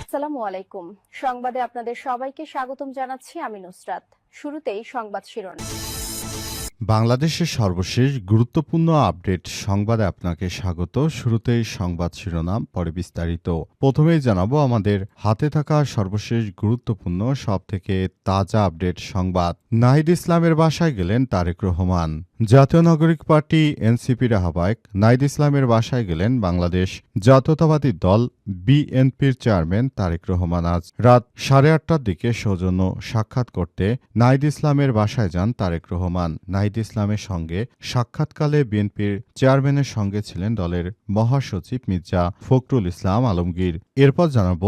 আসসালামু আলাইকুম। সংবাদে আপনাদের সবাইকে স্বাগতম জানাচ্ছি আমি নুসরাত। শুরুতেই সংবাদ শিরোনাম। বাংলাদেশের সর্বশেষ গুরুত্বপূর্ণ আপডেট সংবাদে আপনাকে স্বাগত। শুরুতেই সংবাদ শিরোনাম, পরে বিস্তারিত। প্রথমেই জানাবো আমাদের হাতে থাকা সর্বশেষ গুরুত্বপূর্ণ সবথেকে তাজা আপডেট সংবাদ। নাহিদ ইসলামের বাসায় গেলেন তারেক রহমান। জাতীয় নাগরিক পার্টি এনসিপির আহ্বায়ক নাহিদ ইসলামের বাসায় গেলেন বাংলাদেশ জাতীয়তাবাদী দল বিএনপির চেয়ারম্যান তারেক রহমান। আজ রাত 8:30টার দিকে সৌজন্য সাক্ষাৎ করতে নাহিদ ইসলামের বাসায় যান তারেক রহমান। নাহিদ ইসলামের সঙ্গে সাক্ষাৎকালে বিএনপির চেয়ারম্যানের সঙ্গে ছিলেন দলের মহাসচিব মির্জা ফখরুল ইসলাম আলমগীর। এরপর জানাবো,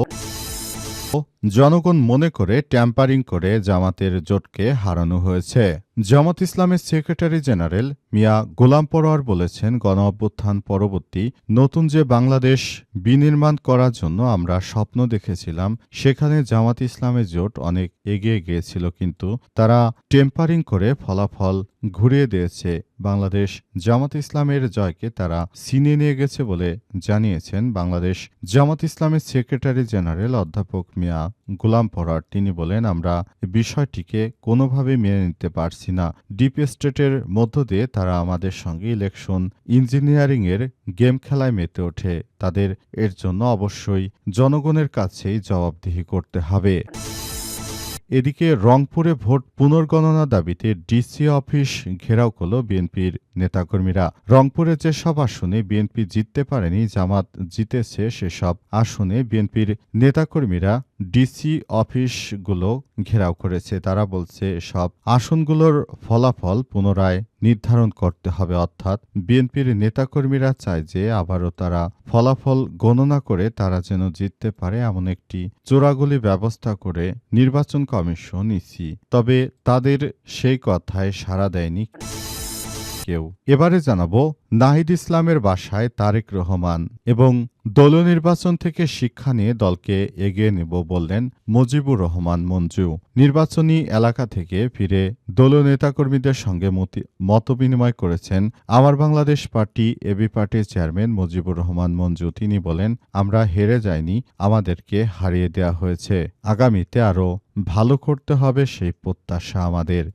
জনগণ মনে করে ট্যাম্পারিং করে জামাতের জোটকে হারানো হয়েছে। জামাত ইসলামের সেক্রেটারি জেনারেল মিয়া গোলাম পরোয়ার বলেছেন, গণঅভ্যুত্থান পরবর্তী নতুন যে বাংলাদেশ বিনির্মাণ করার জন্য আমরা স্বপ্ন দেখেছিলাম, সেখানে জামাত ইসলামের জোট অনেক এগিয়ে গিয়েছিল, কিন্তু তারা টেম্পারিং করে ফলাফল ঘুরিয়ে দিয়েছে। বাংলাদেশ জামাত ইসলামের জয়কে তারা ছিনিয়ে নিয়ে গেছে বলে জানিয়েছেন বাংলাদেশ জামাত ইসলামের সেক্রেটারি জেনারেল অধ্যাপক মিয়া গোলাম পরোয়ার। তিনি বলেন, আমরা বিষয়টিকে কোনোভাবে মেনে নিতে পারছি না। ডিপ স্টেটের মধ্য দিয়ে তারা আমাদের সঙ্গে ইলেকশন ইঞ্জিনিয়ারিংয়ের গেম খেলায় মেতে ওঠে। তাদের এর জন্য অবশ্যই জনগণের কাছেই জবাবদিহি করতে হবে। এদিকে রংপুরে ভোট পুনর্গণনা দাবিতে ডিসি অফিস ঘেরাও করল বিএনপির নেতাকর্মীরা। রংপুরে যেসব আসনে বিএনপি জিততে পারেনি, জামাত জিতেছে, সেসব আসনে বিএনপির নেতাকর্মীরা ডিসি অফিসগুলো ঘেরাও করেছে। তারা বলছে, সব আসনগুলোর ফলাফল পুনরায় নির্ধারণ করতে হবে, অর্থাৎ বিএনপির নেতাকর্মীরা চায় যে আবারও তারা ফলাফল গণনা করে তারা যেন জিততে পারে, এমন একটি চোরাগুলি ব্যবস্থা করে নির্বাচন কমিশন ইসি। তবে তাদের সেই কথায় সাড়া দেয়নি কেউ। এবারে জানাবো, নাহিদ ইসলামের বাসায় তারেক রহমান এবং দলীয় নির্বাচন থেকে শিক্ষা নিয়ে দলকে এগিয়ে নেব বললেন মুজিবুর রহমান মঞ্জু। নির্বাচনী এলাকা থেকে ফিরে দলীয় নেতাকর্মীদের সঙ্গে মতবিনিময় করেছেন আমার বাংলাদেশ পার্টি এবি পার্টির চেয়ারম্যান মুজিবুর রহমান মঞ্জু। তিনি বলেন, আমরা হেরে যাইনি, আমাদেরকে হারিয়ে দেওয়া হয়েছে। আগামীতে আরও ভালো করতে হবে, সেই প্রত্যাশা আমাদের।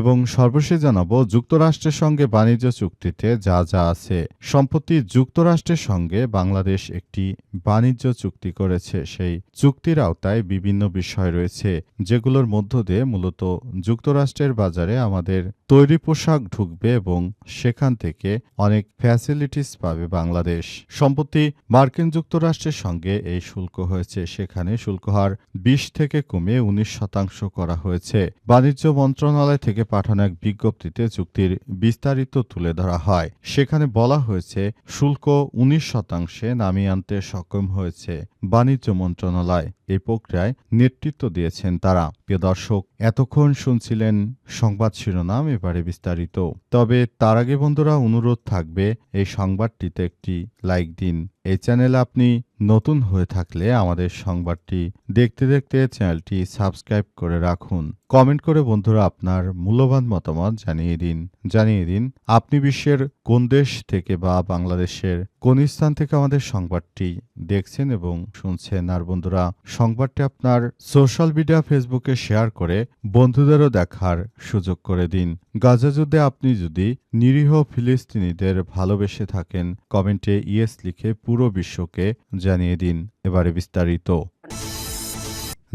এবং সর্বশেষ জানাবো, যুক্তরাষ্ট্রের সঙ্গে বাণিজ্য চুক্তিতে যা যা আছে। সম্প্রতি যুক্তরাষ্ট্রের সঙ্গে বাংলাদেশ একটি বাণিজ্য চুক্তি করেছে। সেই চুক্তির আওতায় বিভিন্ন বিষয় রয়েছে, যেগুলোর মধ্য দিয়ে মূলত যুক্তরাষ্ট্রের বাজারে আমাদের তৈরি পোশাক ঢুকবে এবং সেখান থেকে অনেক ফ্যাসিলিটিস পাবে বাংলাদেশ। সম্প্রতি মার্কিন যুক্তরাষ্ট্রের সঙ্গে এই শুল্ক হয়েছে, সেখানে শুল্ক হার 20 থেকে কমে 19% করা হয়েছে। বাণিজ্য মন্ত্রণালয় থেকে পাঠানো এক বিজ্ঞপ্তিতে চুক্তির বিস্তারিত তুলে ধরা হয়। সেখানে বলা হয়েছে, শুল্ক 19% নামিয়ে আনতে সক্ষম হয়েছে বাণিজ্য মন্ত্রণালয়। এই প্রক্রিয়ায় নেতৃত্ব দিয়েছেন তারা। প্রিয় দর্শক, এতক্ষণ শুনছিলেন সংবাদ শিরোনাম, এবারে বিস্তারিত। তবে তার আগে বন্ধুরা, অনুরোধ থাকবে এই সংবাদটিতে একটি লাইক দিন। এই চ্যানেলে আপনি নতুন হয়ে থাকলে আমাদের সংবাদটি দেখতে দেখতে চ্যানেলটি সাবস্ক্রাইব করে রাখুন। কমেন্ট করে বন্ধুরা আপনার মূল্যবান মতামত জানিয়ে দিন আপনি বিশ্বের কোন দেশ থেকে বা বাংলাদেশের কোন স্থান থেকে আমাদের সংবাদটি দেখছেন এবং শুনছেন। আর বন্ধুরা, সংবাদটি আপনার সোশ্যাল মিডিয়া ফেসবুকে শেয়ার করে বন্ধুদেরও দেখার সুযোগ করে দিন। গাজা যুদ্ধে আপনি যদি নিরীহ ফিলিস্তিনিদের ভালোবেসে থাকেন, কমেন্টে ইয়েস লিখে পুরো বিশ্বকে জানিয়ে দিন। এবারে বিস্তারিত।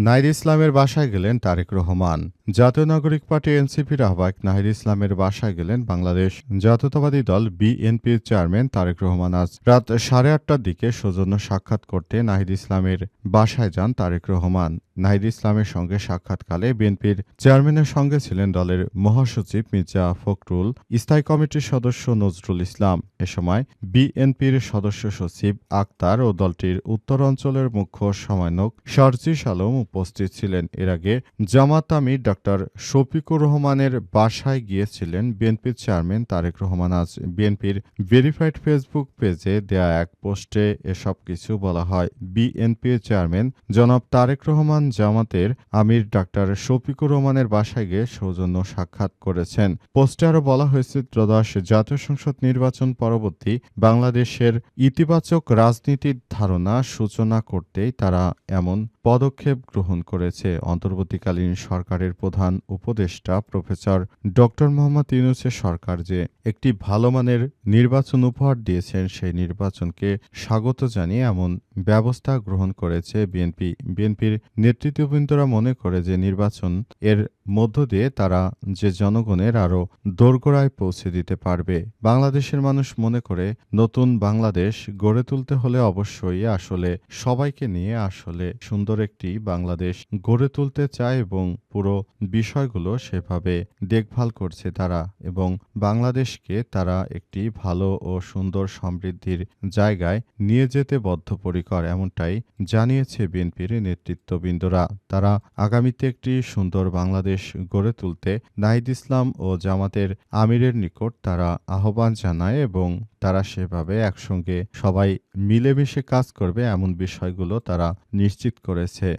নাহিদ ইসলামের বাসায় গেলেন তারেক রহমান। জাতীয় নাগরিক পার্টি এনসিপির আহ্বায়ক নাহিদ ইসলামের বাসায় গেলেন বাংলাদেশ জাতীয়তাবাদী দল বিএনপির চেয়ারম্যান তারেক রহমান। আজ রাত 8:30টার দিকে সৌজন্য সাক্ষাৎ করতে নাহিদ ইসলামের বাসায় যান তারেক রহমান। নাহিদ ইসলামের সঙ্গে সাক্ষাৎকালে বিএনপির চেয়ারম্যানের সঙ্গে ছিলেন দলের মহাসচিব মির্জা ফখরুল, স্থায়ী কমিটির সদস্য নজরুল ইসলাম। এ সময় বিএনপির সদস্য সচিব আক্তার ও দলটির উত্তর অঞ্চলের মুখ্য সমন্বয়ক সার্জিস আলম উপস্থিত ছিলেন। এর আগে জামাত আমির ডাক্তার শফিকুর রহমানের বাসায় গিয়েছিলেন বিএনপির চেয়ারম্যান তারেক রহমান। আজ বিএনপির ভেরিফাইড ফেসবুক পেজে দেয়া এক পোস্টে এসব কিছু বলা হয়। বিএনপির চেয়ারম্যান জনাব তারেক রহমান জামাতের আমির ডাক্তার শফিকুর রহমানের বাসায় গিয়ে সৌজন্য সাক্ষাৎ করেছেন। পোস্টে আরও বলা হয়েছে, ত্রয়োদশ জাতীয় সংসদ নির্বাচন পরবর্তী বাংলাদেশের ইতিবাচক রাজনীতির ধারণা সূচনা করতেই তারা এমন পদক্ষেপ গ্রহণ করেছে। অন্তর্বর্তীকালীন সরকারের প্রধান উপদেষ্টা প্রফেসর ডক্টর মোহাম্মদ ইউনূসের সরকার যে একটি ভালো মানের নির্বাচন উপহার দিয়েছেন, সেই নির্বাচনকে স্বাগত জানিয়ে এমন ব্যবস্থা গ্রহণ করেছে বিএনপি। বিএনপির নেতৃত্ববৃন্দরা মনে করে যে নির্বাচন এর মধ্য দিয়ে তারা যে জনগণের আরও দোরগোড়ায় পৌঁছে দিতে পারবে। বাংলাদেশের মানুষ মনে করে নতুন বাংলাদেশ গড়ে তুলতে হলে অবশ্যই আসলে সবাইকে নিয়ে আসলে সুন্দর একটি বাংলাদেশ গড়ে তুলতে চায় এবং পুরো বিষয়গুলো সেভাবে দেখভাল করছে তারা, এবং বাংলাদেশকে তারা একটি ভালো ও সুন্দর সমৃদ্ধির জায়গায় নিয়ে যেতে বদ্ধপরিকর, এমনটাই জানিয়েছে বিএনপির নেতৃত্ববৃন্দরা। তারা আগামীতে একটি সুন্দর বাংলাদেশ গড়ে তুলতে নাহিদ ইসলাম ও জামাতের আমিরের নিকট তারা আহ্বান জানায় এবং তারা সেভাবে একসঙ্গে সবাই মিলেমিশে কাজ করবে, এমন বিষয়গুলো তারা নিশ্চিত করেছে।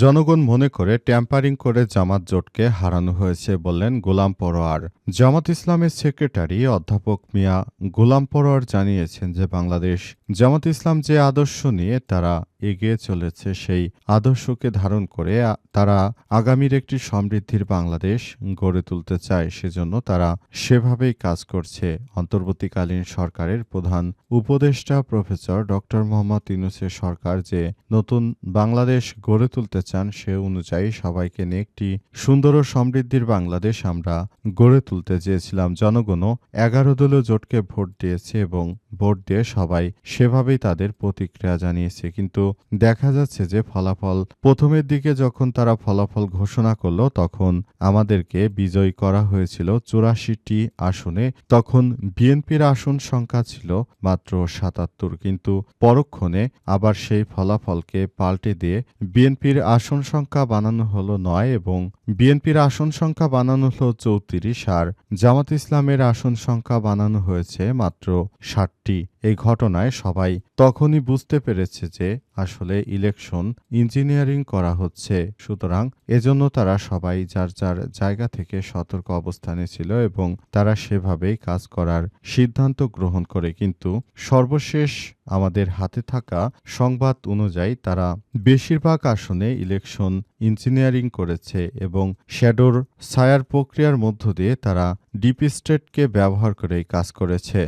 জনগণ মনে করে ট্যাম্পারিং করে জামাত জোটকে হারানো হয়েছে বললেন গোলাম পরোয়ার। জামাত ইসলামের সেক্রেটারি অধ্যাপক মিয়া গোলাম পরোয়ার জানিয়েছেন যে বাংলাদেশ জামাত ইসলাম যে আদর্শ নিয়ে তারা এগিয়ে চলেছে, সেই আদর্শকে ধারণ করে তারা আগামীর একটি সমৃদ্ধির বাংলাদেশ গড়ে তুলতে চায়। সেজন্য তারা সেভাবেই কাজ করছে। অন্তর্বর্তীকালীন সরকারের প্রধান উপদেষ্টা প্রফেসর ডক্টর মোহাম্মদ ইউনূসের সরকার যে নতুন বাংলাদেশ গড়ে তুলতে চান, সে অনুযায়ী সবাইকে নিয়ে একটি সুন্দর ও সমৃদ্ধির বাংলাদেশ আমরা গড়ে তুলতে চেয়েছিলাম। জনগণও 11 দলীয় জোটকে ভোট দিয়েছে এবং ভোট দিয়ে সবাই সেভাবেই তাদের প্রতিক্রিয়া জানিয়েছে। কিন্তু দেখা যাচ্ছে যে ফলাফল প্রথমের দিকে যখন তারা ফলাফল ঘোষণা করলো, তখন আমাদেরকে বিজয়ী করা হয়েছিল 84টি আসনে। তখন বিএনপির আসন সংখ্যা ছিল মাত্র 77, কিন্তু পরক্ষণে আবার সেই ফলাফলকে পাল্টে দিয়ে বিএনপির আসন সংখ্যা বানানো হলো 9 এবং বিএনপির আসন সংখ্যা বানানো হলো 34, আর জামাত ইসলামের আসন সংখ্যা বানানো হয়েছে মাত্র 60টি। এই ঘটনায় সবাই তখনই বুঝতে পেরেছে যে আসলে ইলেকশন ইঞ্জিনিয়ারিং করা হচ্ছে। সুতরাং এজন্য তারা সবাই যার যার জায়গা থেকে সতর্ক অবস্থানে ছিল এবং তারা সেভাবেই কাজ করার সিদ্ধান্ত গ্রহণ করে। কিন্তু সর্বশেষ আমাদের হাতে থাকা সংবাদ অনুযায়ী তারা বেশিরভাগ আসনে ইলেকশন ইঞ্জিনিয়ারিং করেছে এবং শ্যাডোর ছায়ার প্রক্রিয়ার মধ্য দিয়ে তারা ডিপ স্টেটকে ব্যবহার করেই কাজ করেছে।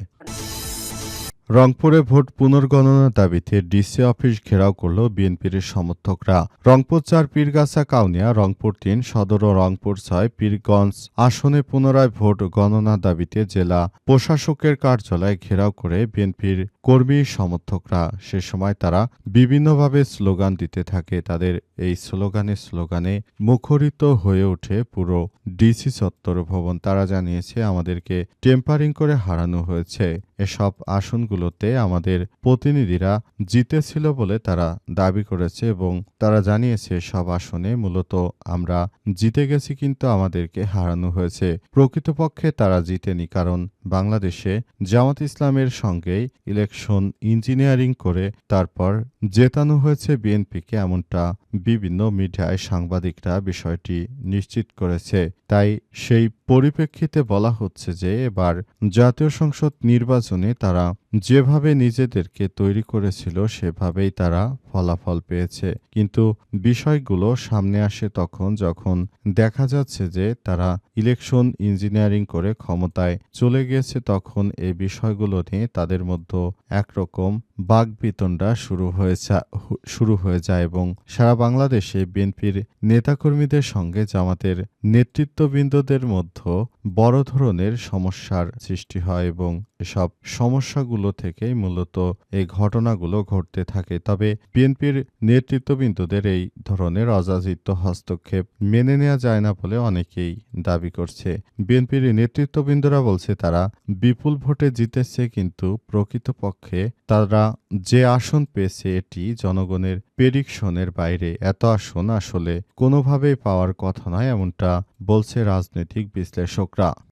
রংপুরে ভোট পুনর্গণনার দাবিতে ডিসি অফিস ঘেরাও করল বিএনপির সমর্থকরা। রংপুর 4 পীরগাছা কাউনিয়া, রংপুর 3 সদর ও রংপুর 6 পীরগঞ্জ আসনে পুনরায় ভোট গণনার দাবিতে জেলা প্রশাসকের কার্যালয় ঘেরাও করে বিএনপির কর্মী সমর্থকরা। সে সময় তারা বিভিন্নভাবে স্লোগান দিতে থাকে। তাদের এই স্লোগানে মুখরিত হয়ে ওঠে পুরো ডিসি চত্বর ভবন। তারা জানিয়েছে, আমাদেরকে টেম্পারিং করে হারানো হয়েছে। এসব আসনগুলোতে আমাদের প্রতিনিধিরা জিতেছিল বলে তারা দাবি করেছে এবং তারা জানিয়েছে সব আসনে মূলত আমরা জিতে গেছি, কিন্তু আমাদেরকে হারানো হয়েছে। প্রকৃতপক্ষে তারা জিতেনি, কারণ বাংলাদেশে জামাত ইসলামের সঙ্গেই ইলেকশন ইঞ্জিনিয়ারিং করে তারপর জেতানো হয়েছে বিএনপিকে, এমনটা বিভিন্ন মিডিয়ায় সাংবাদিকরা বিষয়টি নিশ্চিত করেছে। তাই সেই পরিপ্রেক্ষিতে বলা হচ্ছে যে এবার জাতীয় সংসদ নির্বাচনে তারা যেভাবে নিজেদেরকে তৈরি করেছিল সেভাবেই তারা ফলাফল পেয়েছে। কিন্তু বিষয়গুলো সামনে আসে তখন যখন দেখা যাচ্ছে যে তারা ইলেকশন ইঞ্জিনিয়ারিং করে ক্ষমতায় চলে গিয়েছে। তখন এই বিষয়গুলো নিয়ে তাদের মধ্যে একরকম বাকবিতণ্ডা শুরু হয়ে যায় এবং সারা বাংলাদেশে বিএনপির নেতাকর্মীদের সঙ্গে জামাতের নেতৃত্ববৃন্দদের মধ্যে বড় ধরনের সমস্যার সৃষ্টি হয় এবং এসব সমস্যাগুলো থেকেই মূলত এই ঘটনাগুলো ঘটতে থাকে। তবে বিএনপির নেতৃত্ববৃন্দদের এই ধরনের অযাচিত হস্তক্ষেপ মেনে নেওয়া যায় না বলে অনেকেই দাবি করছে। বিএনপির নেতৃত্ববৃন্দরা বলছে তারা বিপুল ভোটে জিতেছে, কিন্তু প্রকৃতপক্ষে তারা যে আসন পেয়েছে এটি জনগণের প্রেডিকশনের বাইরে। এত আসন আসলে কোনোভাবেই পাওয়ার কথা নয়, এমনটা বলছে রাজনৈতিক বিশ্লেষকরা।